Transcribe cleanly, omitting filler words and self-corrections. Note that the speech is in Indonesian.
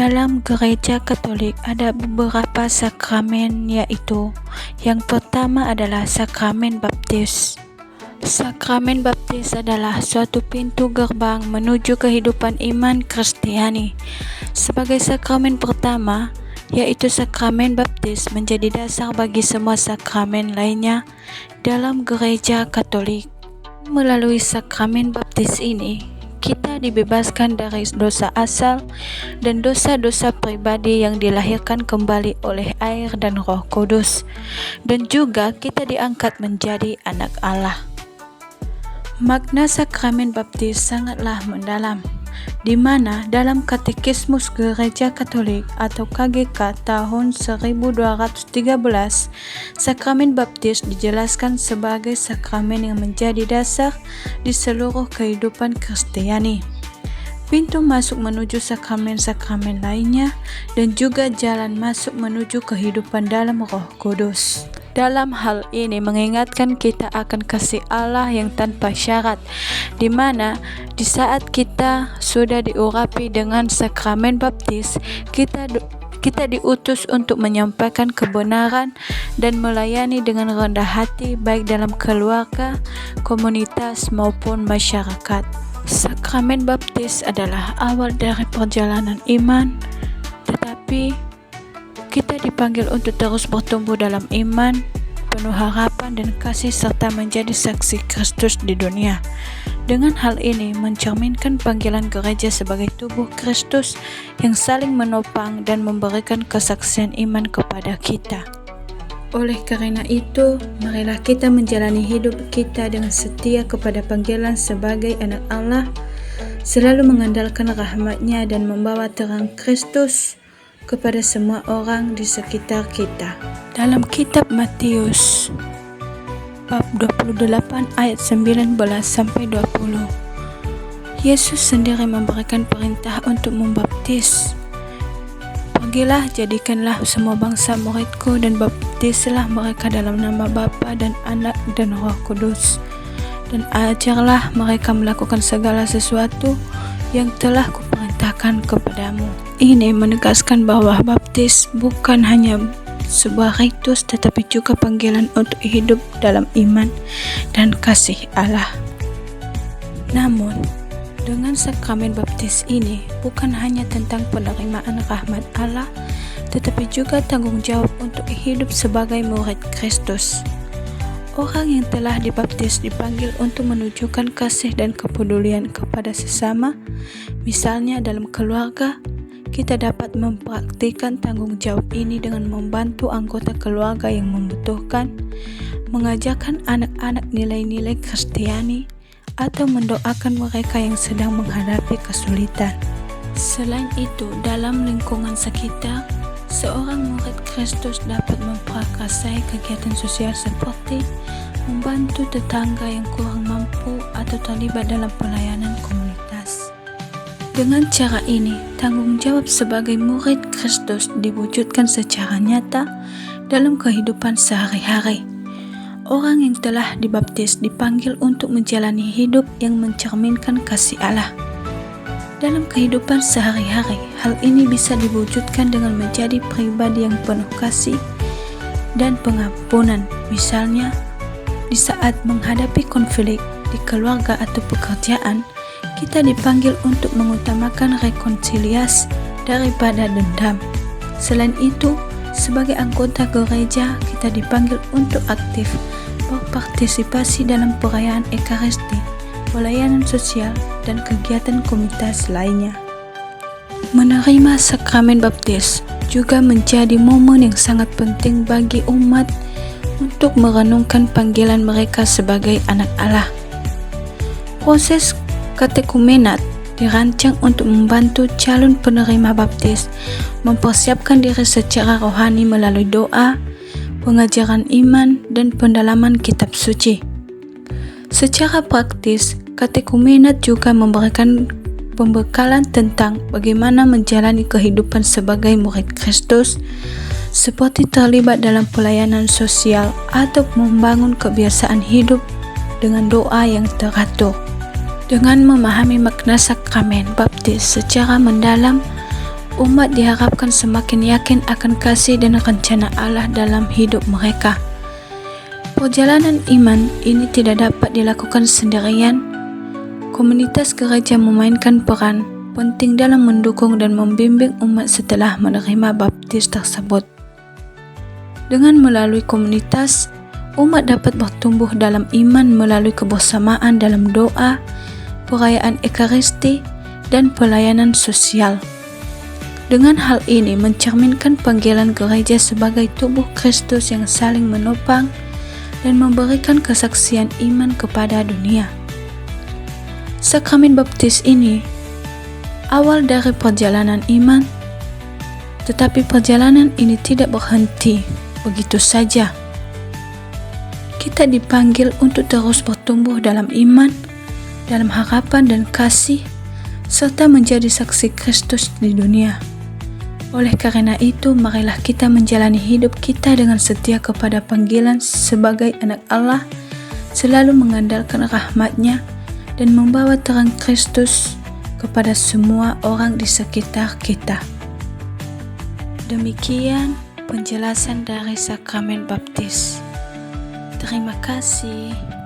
Dalam gereja Katolik ada beberapa sakramen, yaitu yang pertama adalah sakramen baptis. Sakramen baptis adalah suatu pintu gerbang menuju kehidupan iman Kristiani. Sebagai sakramen pertama, yaitu sakramen baptis menjadi dasar bagi semua sakramen lainnya dalam gereja Katolik. Melalui sakramen baptis ini, kita dibebaskan dari dosa asal dan dosa-dosa pribadi yang dilahirkan kembali oleh air dan Roh Kudus, dan juga kita diangkat menjadi anak Allah. Makna sakramen baptis sangatlah mendalam, di mana dalam Katekismus Gereja Katolik atau KGK tahun 1213, sakramen baptis dijelaskan sebagai sakramen yang menjadi dasar di seluruh kehidupan Kristiani, pintu masuk menuju sakramen-sakramen lainnya, dan juga jalan masuk menuju kehidupan dalam Roh Kudus. Dalam hal ini mengingatkan kita akan kasih Allah yang tanpa syarat, di mana di saat kita sudah diurapi dengan sakramen baptis, kita diutus untuk menyampaikan kebenaran dan melayani dengan rendah hati baik dalam keluarga, komunitas maupun masyarakat. Sakramen baptis adalah awal dari perjalanan iman, tetapi kita dipanggil untuk terus bertumbuh dalam iman, penuh harapan dan kasih serta menjadi saksi Kristus di dunia. Dengan hal ini mencerminkan panggilan gereja sebagai tubuh Kristus yang saling menopang dan memberikan kesaksian iman kepada kita. Oleh karena itu, marilah kita menjalani hidup kita dengan setia kepada panggilan sebagai anak Allah, selalu mengandalkan rahmat-Nya dan membawa terang Kristus kepada semua orang di sekitar kita. Dalam kitab Matius bab 28 ayat 19-20, Yesus sendiri memberikan perintah untuk membaptis. Pergilah, jadikanlah semua bangsa muridku dan baptislah mereka dalam nama Bapa dan Anak dan Roh Kudus, dan ajarlah mereka melakukan segala sesuatu yang telah kuperintahkan kepadamu. Ini menegaskan bahwa baptis bukan hanya sebuah ritus, tetapi juga panggilan untuk hidup dalam iman dan kasih Allah. Namun, dengan sakramen baptis ini bukan hanya tentang penerimaan rahmat Allah, tetapi juga tanggung jawab untuk hidup sebagai murid Kristus. Orang yang telah dibaptis dipanggil untuk menunjukkan kasih dan kepedulian kepada sesama. Misalnya dalam keluarga, kita dapat mempraktikkan tanggung jawab ini dengan membantu anggota keluarga yang membutuhkan, mengajarkan anak-anak nilai-nilai Kristiani, atau mendoakan mereka yang sedang menghadapi kesulitan. Selain itu, dalam lingkungan sekitar, seorang murid Kristus dapat memprakarsai kegiatan sosial seperti membantu tetangga yang kurang mampu atau terlibat dalam pelayanan komunitas. Dengan cara ini, tanggung jawab sebagai murid Kristus diwujudkan secara nyata dalam kehidupan sehari-hari. Orang yang telah dibaptis dipanggil untuk menjalani hidup yang mencerminkan kasih Allah. Dalam kehidupan sehari-hari, hal ini bisa diwujudkan dengan menjadi pribadi yang penuh kasih dan pengampunan. Misalnya, di saat menghadapi konflik di keluarga atau pekerjaan, kita dipanggil untuk mengutamakan rekonsiliasi daripada dendam. Selain itu, sebagai anggota gereja, kita dipanggil untuk aktif berpartisipasi dalam perayaan Ekaristi, pelayanan sosial, dan kegiatan komunitas lainnya. Menerima sakramen baptis juga menjadi momen yang sangat penting bagi umat untuk merenungkan panggilan mereka sebagai anak Allah. Proses katekumenat dirancang untuk membantu calon penerima baptis mempersiapkan diri secara rohani melalui doa, pengajaran iman, dan pendalaman kitab suci. Secara praktis, katekumenat juga memberikan pembekalan tentang bagaimana menjalani kehidupan sebagai murid Kristus, seperti terlibat dalam pelayanan sosial atau membangun kebiasaan hidup dengan doa yang teratur. Dengan memahami makna sakramen baptis secara mendalam, umat diharapkan semakin yakin akan kasih dan rencana Allah dalam hidup mereka. Perjalanan iman ini tidak dapat dilakukan sendirian. Komunitas gereja memainkan peran penting dalam mendukung dan membimbing umat setelah menerima baptis tersebut. Dengan melalui komunitas, umat dapat bertumbuh dalam iman melalui kebersamaan dalam doa, perayaan Ekaristi, dan pelayanan sosial. Dengan hal ini mencerminkan panggilan gereja sebagai tubuh Kristus yang saling menopang dan memberikan kesaksian iman kepada dunia. Sakramen baptis ini awal dari perjalanan iman, tetapi perjalanan ini tidak berhenti begitu saja. Kita dipanggil untuk terus bertumbuh dalam iman, dalam harapan dan kasih, serta menjadi saksi Kristus di dunia. Oleh karena itu, marilah kita menjalani hidup kita dengan setia kepada panggilan sebagai anak Allah, selalu mengandalkan rahmat-Nya dan membawa terang Kristus kepada semua orang di sekitar kita. Demikian penjelasan dari sakramen baptis. Terima kasih.